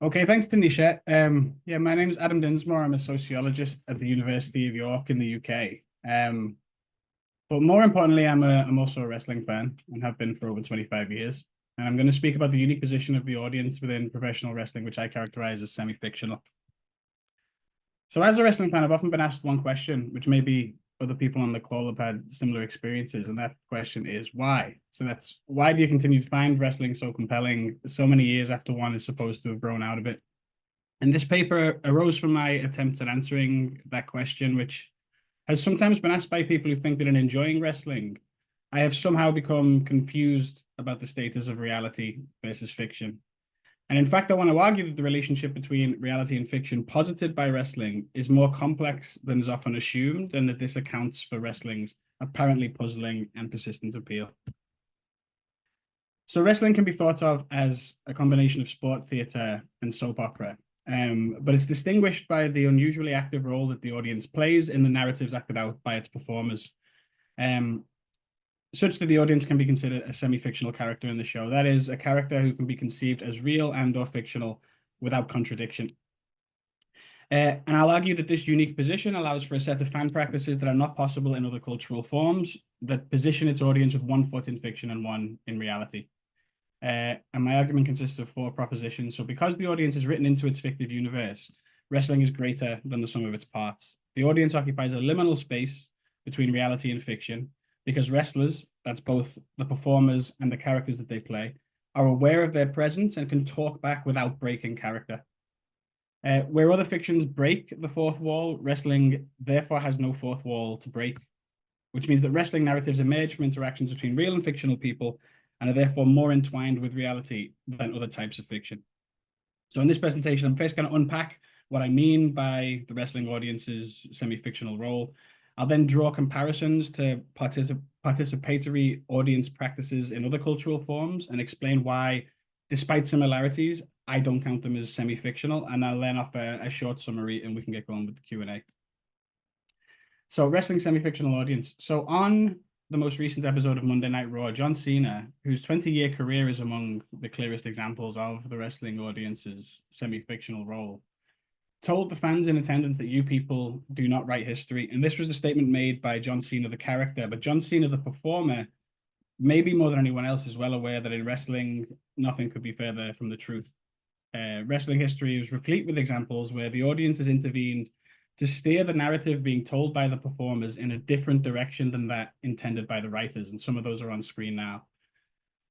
Okay, thanks, Tanisha. Yeah, my name is Adam Dinsmore. I'm a sociologist at the University of York in the UK. But more importantly, I'm also a wrestling fan and have been for over 25 years. And I'm going to speak about the unique position of the audience within professional wrestling, which I characterize as semi-fictional. So, as a wrestling fan, I've often been asked one question, which maybe other people on the call have had similar experiences, and that question is why? So that's why do you continue to find wrestling so compelling so many years after one is supposed to have grown out of it? And this paper arose from my attempts at answering that question, which has sometimes been asked by people who think that in enjoying wrestling, I have somehow become confused about the status of reality versus fiction. And in fact, I want to argue that the relationship between reality and fiction posited by wrestling is more complex than is often assumed, and that this accounts for wrestling's apparently puzzling and persistent appeal. So wrestling can be thought of as a combination of sport, theatre, and soap opera. But it's distinguished by the unusually active role that the audience plays in the narratives acted out by its performers, such that the audience can be considered a semi-fictional character in the show. That is, a character who can be conceived as real and or fictional without contradiction. And I'll argue that this unique position allows for a set of fan practices that are not possible in other cultural forms that position its audience with one foot in fiction and one in reality. And my argument consists of four propositions. So because the audience is written into its fictive universe, wrestling is greater than the sum of its parts. The audience occupies a liminal space between reality and fiction because wrestlers, that's both the performers and the characters that they play, are aware of their presence and can talk back without breaking character. Where other fictions break the fourth wall, wrestling therefore has no fourth wall to break, which means that wrestling narratives emerge from interactions between real and fictional people and are therefore more entwined with reality than other types of fiction. So in this presentation, I'm first going to unpack what I mean by the wrestling audience's semi-fictional role. I'll then draw comparisons to participatory audience practices in other cultural forms and explain why, despite similarities, I don't count them as semi-fictional. And I'll then offer a short summary and we can get going with the Q&A. So wrestling semi-fictional audience. So on the most recent episode of Monday Night Raw, John Cena, whose 20-year career is among the clearest examples of the wrestling audience's semi-fictional role, told the fans in attendance that you people do not write history. And this was the statement made by John Cena, the character. But John Cena, the performer, maybe more than anyone else, is well aware that in wrestling, nothing could be further from the truth. Wrestling history is replete with examples where the audience has intervened to steer the narrative being told by the performers in a different direction than that intended by the writers. And some of those are on screen now.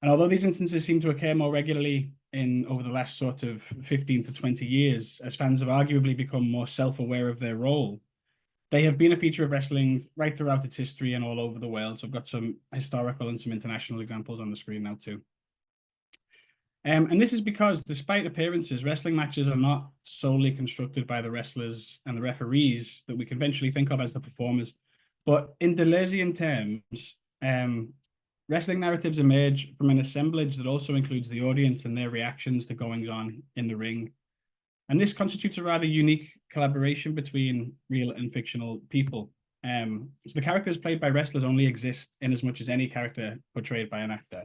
And although these instances seem to occur more regularly over the last sort of 15 to 20 years, as fans have arguably become more self-aware of their role, they have been a feature of wrestling right throughout its history and all over the world. So I've got some historical and some international examples on the screen now too. And this is because, despite appearances, wrestling matches are not solely constructed by the wrestlers and the referees that we conventionally think of as the performers. But in Deleuzean terms, wrestling narratives emerge from an assemblage that also includes the audience and their reactions to goings-on in the ring. And this constitutes a rather unique collaboration between real and fictional people. So the characters played by wrestlers only exist in as much as any character portrayed by an actor.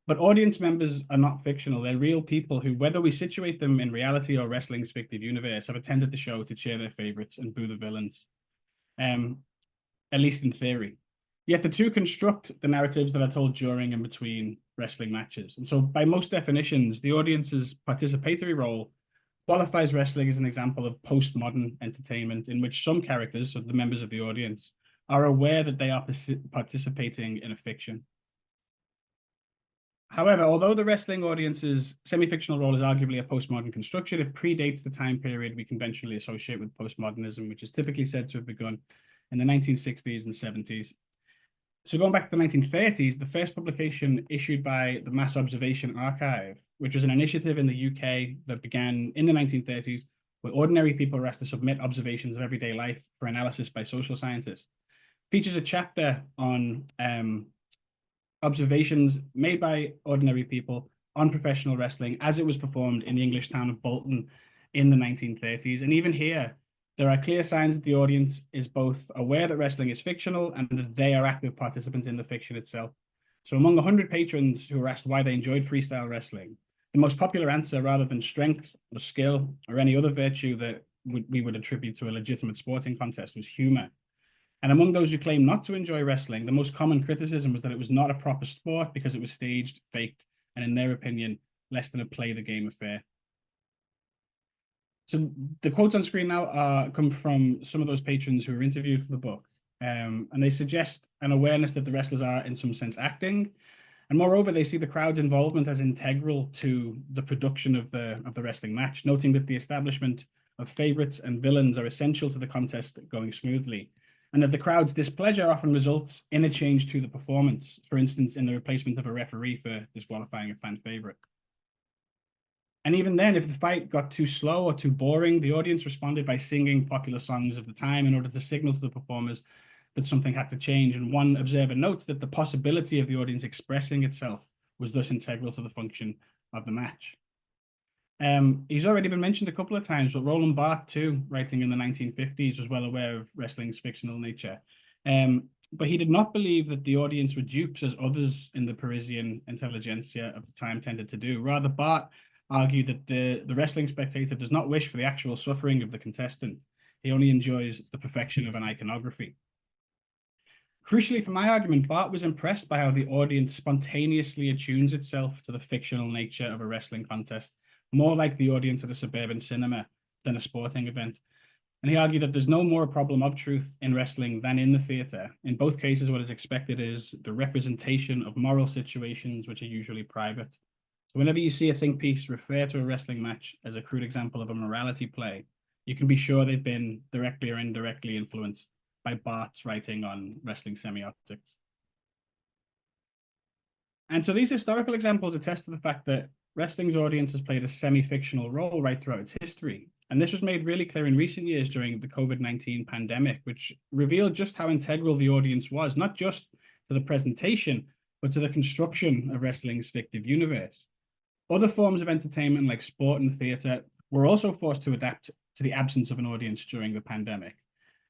But audience members are not fictional. They're real people who, whether we situate them in reality or wrestling's fictive universe, have attended the show to cheer their favorites and boo the villains, at least in theory. Yet the two construct the narratives that are told during and between wrestling matches. And so by most definitions, the audience's participatory role qualifies wrestling as an example of postmodern entertainment in which some characters, so the members of the audience, are aware that they are participating in a fiction. However, although the wrestling audience's semi-fictional role is arguably a postmodern construction, it predates the time period we conventionally associate with postmodernism, which is typically said to have begun in the 1960s and 70s. So going back to the 1930s, the first publication issued by the Mass Observation Archive, which was an initiative in the UK that began in the 1930s, where ordinary people were asked to submit observations of everyday life for analysis by social scientists, features a chapter on observations made by ordinary people on professional wrestling as it was performed in the English town of Bolton in the 1930s. And even here, there are clear signs that the audience is both aware that wrestling is fictional and that they are active participants in the fiction itself. So among 100 patrons who were asked why they enjoyed freestyle wrestling, the The most popular answer, rather than strength or skill or any other virtue that we would attribute to a legitimate sporting contest, was humor. And among those who claim not to enjoy wrestling, the most common criticism was that it was not a proper sport because it was staged, faked, and in their opinion, less than a play the game affair. So the quotes on screen now come from some of those patrons who were interviewed for the book. And they suggest an awareness that the wrestlers are, in some sense, acting. And moreover, they see the crowd's involvement as integral to the production of the wrestling match, noting that the establishment of favorites and villains are essential to the contest going smoothly, and that the crowd's displeasure often results in a change to the performance, for instance, in the replacement of a referee for disqualifying a fan favorite. And even then, if the fight got too slow or too boring, the audience responded by singing popular songs of the time in order to signal to the performers that something had to change. And one observer notes that the possibility of the audience expressing itself was thus integral to the function of the match. He's already been mentioned a couple of times, but Roland Barthes, too, writing in the 1950s, was well aware of wrestling's fictional nature. But he did not believe that the audience were dupes, as others in the Parisian intelligentsia of the time tended to do. Rather, Barthes argued that the wrestling spectator does not wish for the actual suffering of the contestant. He only enjoys the perfection of an iconography. Crucially, for my argument, Barthes was impressed by how the audience spontaneously attunes itself to the fictional nature of a wrestling contest, more like the audience at a suburban cinema than a sporting event. And he argued that there's no more a problem of truth in wrestling than in the theatre. In both cases, what is expected is the representation of moral situations which are usually private. So whenever you see a think piece refer to a wrestling match as a crude example of a morality play, you can be sure they've been directly or indirectly influenced by Barthes' writing on wrestling semiotics. And so these historical examples attest to the fact that wrestling's audience has played a semi-fictional role right throughout its history. And this was made really clear in recent years during the COVID-19 pandemic, which revealed just how integral the audience was, not just to the presentation, but to the construction of wrestling's fictive universe. Other forms of entertainment like sport and theatre were also forced to adapt to the absence of an audience during the pandemic,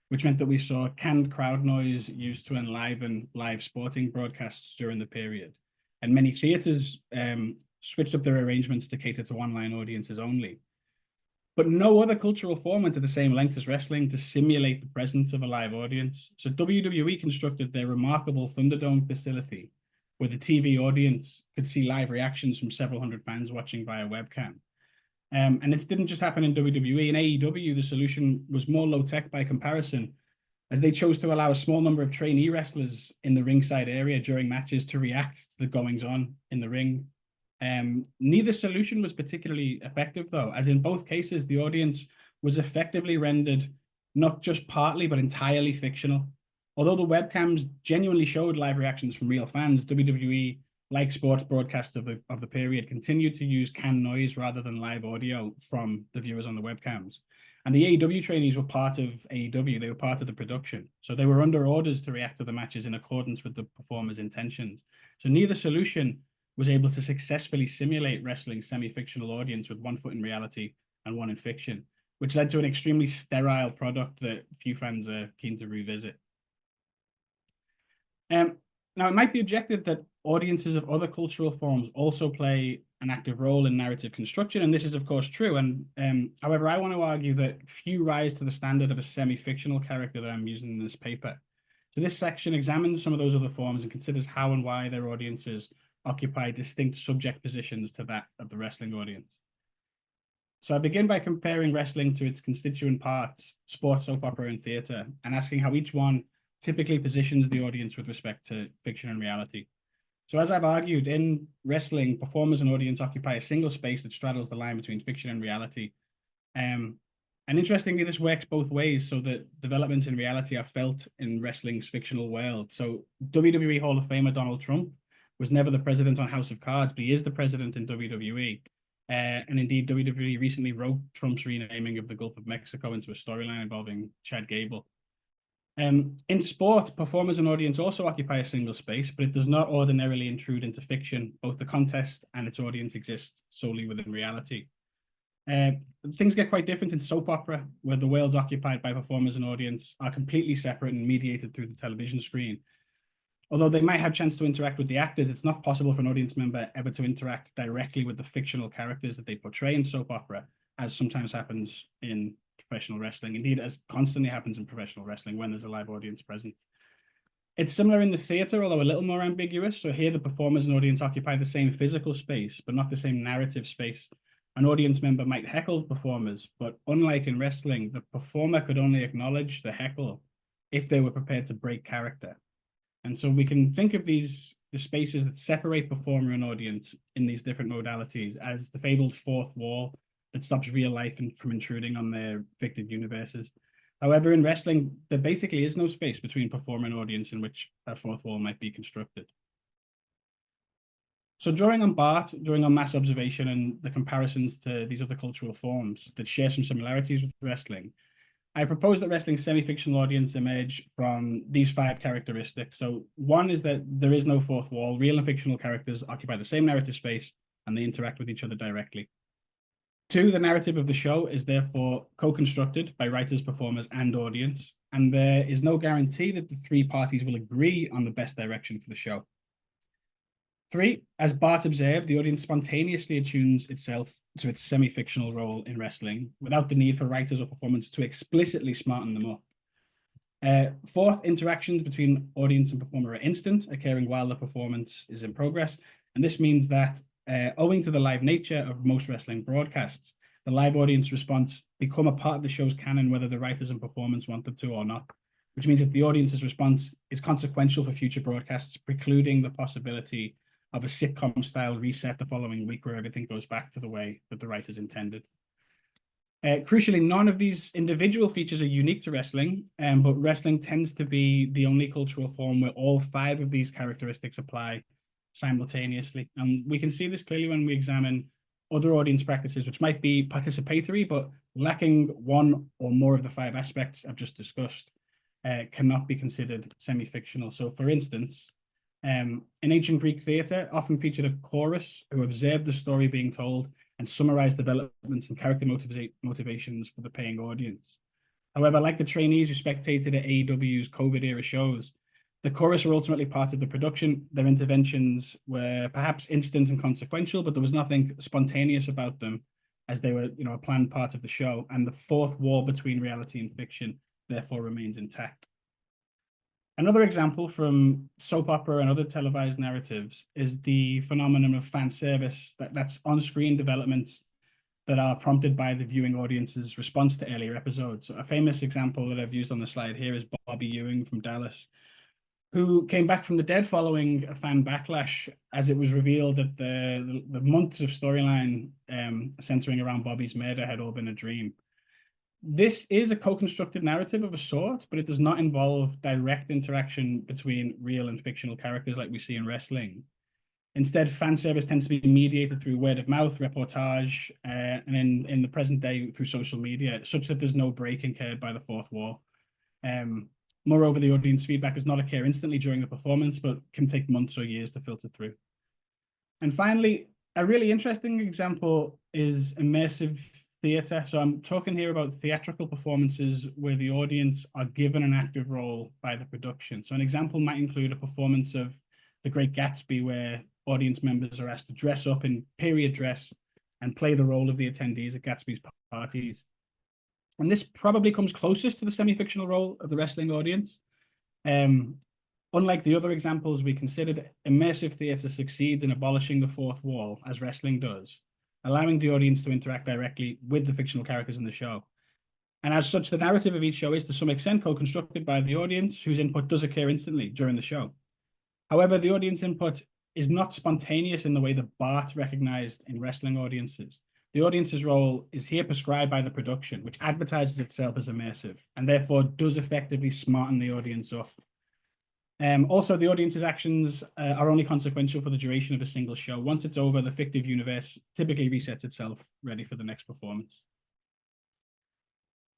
which meant that we saw canned crowd noise used to enliven live sporting broadcasts during the period. And many theatres switched up their arrangements to cater to online audiences only. But no other cultural form went to the same length as wrestling to simulate the presence of a live audience. So WWE constructed their remarkable Thunderdome facility, where the TV audience could see live reactions from several hundred fans watching via webcam. And this didn't just happen in WWE. In AEW, the solution was more low-tech by comparison, as they chose to allow a small number of trainee wrestlers in the ringside area during matches to react to the goings-on in the ring. Neither solution was particularly effective, though, as in both cases, the audience was effectively rendered not just partly, but entirely fictional. Although the webcams genuinely showed live reactions from real fans, WWE, like sports broadcasts of the period, continued to use canned noise rather than live audio from the viewers on the webcams. And the AEW trainees were part of AEW, they were part of the production. So they were under orders to react to the matches in accordance with the performers' intentions. So neither solution was able to successfully simulate wrestling's semi-fictional audience with one foot in reality and one in fiction, which led to an extremely sterile product that few fans are keen to revisit. Now, it might be objected that audiences of other cultural forms also play an active role in narrative construction, and this is, of course, true. And however, I want to argue that few rise to the standard of a semi-fictional character that I'm using in this paper. So this section examines some of those other forms and considers how and why their audiences occupy distinct subject positions to that of the wrestling audience. So I begin by comparing wrestling to its constituent parts, sports, soap opera, and theatre, and asking how each one typically positions the audience with respect to fiction and reality. So as I've argued, in wrestling, performers and audience occupy a single space that straddles the line between fiction and reality. And interestingly, this works both ways, so that developments in reality are felt in wrestling's fictional world. So WWE Hall of Famer Donald Trump was never the president on House of Cards, but he is the president in WWE. And indeed, WWE recently wrote Trump's renaming of the Gulf of Mexico into a storyline involving Chad Gable. In sport, performers and audience also occupy a single space, but it does not ordinarily intrude into fiction. Both the contest and its audience exist solely within reality. Things get quite different in soap opera, where the worlds occupied by performers and audience are completely separate and mediated through the television screen. Although they might have a chance to interact with the actors, it's not possible for an audience member ever to interact directly with the fictional characters that they portray in soap opera, as sometimes happens in professional wrestling. Indeed, as constantly happens in professional wrestling when there's a live audience present. It's similar in the theatre, although a little more ambiguous. So here the performers and audience occupy the same physical space, but not the same narrative space. An audience member might heckle the performers, but unlike in wrestling, the performer could only acknowledge the heckle if they were prepared to break character. And so we can think of the spaces that separate performer and audience in these different modalities as the fabled fourth wall that stops real life from intruding on their fictive universes. However, in wrestling, there basically is no space between performer and audience in which a fourth wall might be constructed. So drawing on mass observation and the comparisons to these other cultural forms that share some similarities with wrestling, I propose that wrestling's semi-fictional audience emerge from these 5 characteristics. So one is that there is no fourth wall. Real and fictional characters occupy the same narrative space and they interact with each other directly. 2, the narrative of the show is therefore co-constructed by writers, performers, and audience, and there is no guarantee that the 3 parties will agree on the best direction for the show. 3, as Bart observed, the audience spontaneously attunes itself to its semi-fictional role in wrestling without the need for writers or performers to explicitly smarten them up. 4th, interactions between audience and performer are instant, occurring while the performance is in progress. And this means that owing to the live nature of most wrestling broadcasts, the live audience response become a part of the show's canon, whether the writers and performers want them to or not, which means that the audience's response is consequential for future broadcasts, precluding the possibility of a sitcom-style reset the following week where everything goes back to the way that the writers intended. Crucially, none of these individual features are unique to wrestling, but wrestling tends to be the only cultural form where all 5 of these characteristics apply simultaneously. And we can see this clearly when we examine other audience practices, which might be participatory, but lacking one or more of the 5 aspects I've just discussed, cannot be considered semi-fictional. So for instance, in ancient Greek theatre, often featured a chorus who observed the story being told and summarized developments and character motivations for the paying audience. However, like the trainees who spectated at AEW's COVID-era shows, the chorus were ultimately part of the production. Their interventions were perhaps instant and consequential, but there was nothing spontaneous about them, as they were, a planned part of the show. And the fourth wall between reality and fiction therefore remains intact. Another example from soap opera and other televised narratives is the phenomenon of fan service, that's on-screen developments that are prompted by the viewing audience's response to earlier episodes. So a famous example that I've used on the slide here is Bobby Ewing from Dallas, who came back from the dead following a fan backlash, as it was revealed that the months of storyline centering around Bobby's murder had all been a dream. This is a co-constructed narrative of a sort, but it does not involve direct interaction between real and fictional characters like we see in wrestling. Instead, fan service tends to be mediated through word of mouth, reportage, and in the present day through social media, such that there's no break incurred by the fourth wall. Moreover, the audience feedback does not occur instantly during the performance, but can take months or years to filter through. And finally, a really interesting example is immersive theatre. So I'm talking here about theatrical performances where the audience are given an active role by the production. So an example might include a performance of The Great Gatsby, where audience members are asked to dress up in period dress and play the role of the attendees at Gatsby's parties. And this probably comes closest to the semi-fictional role of the wrestling audience. Unlike the other examples we considered, immersive theatre succeeds in abolishing the fourth wall, as wrestling does, allowing the audience to interact directly with the fictional characters in the show. And as such, the narrative of each show is to some extent co-constructed by the audience, whose input does occur instantly during the show. However, the audience input is not spontaneous in the way that Bart recognized in wrestling audiences. The audience's role is here prescribed by the production, which advertises itself as immersive, and therefore does effectively smarten the audience up. Also, the audience's actions are only consequential for the duration of a single show. Once it's over, the fictive universe typically resets itself, ready for the next performance.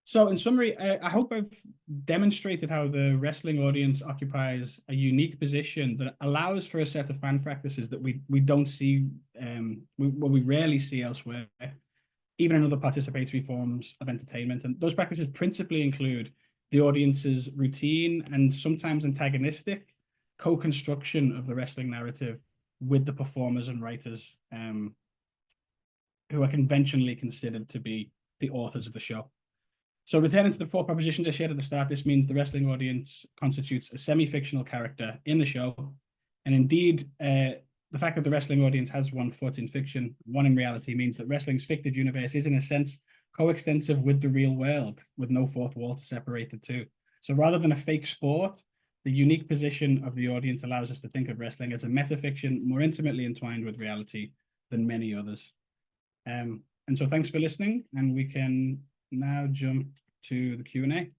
So in summary, I hope I've demonstrated how the wrestling audience occupies a unique position that allows for a set of fan practices that we don't see, we rarely see elsewhere, even in other participatory forms of entertainment. And those practices principally include the audience's routine and sometimes antagonistic co-construction of the wrestling narrative with the performers and writers who are conventionally considered to be the authors of the show. So returning to the 4 propositions I shared at the start, this means the wrestling audience constitutes a semi-fictional character in the show. And indeed, the fact that the wrestling audience has one foot in fiction, one in reality, means that wrestling's fictive universe is, in a sense, coextensive with the real world, with no fourth wall to separate the two. So rather than a fake sport, the unique position of the audience allows us to think of wrestling as a metafiction more intimately entwined with reality than many others. And so thanks for listening, and we can now jump to the Q&A.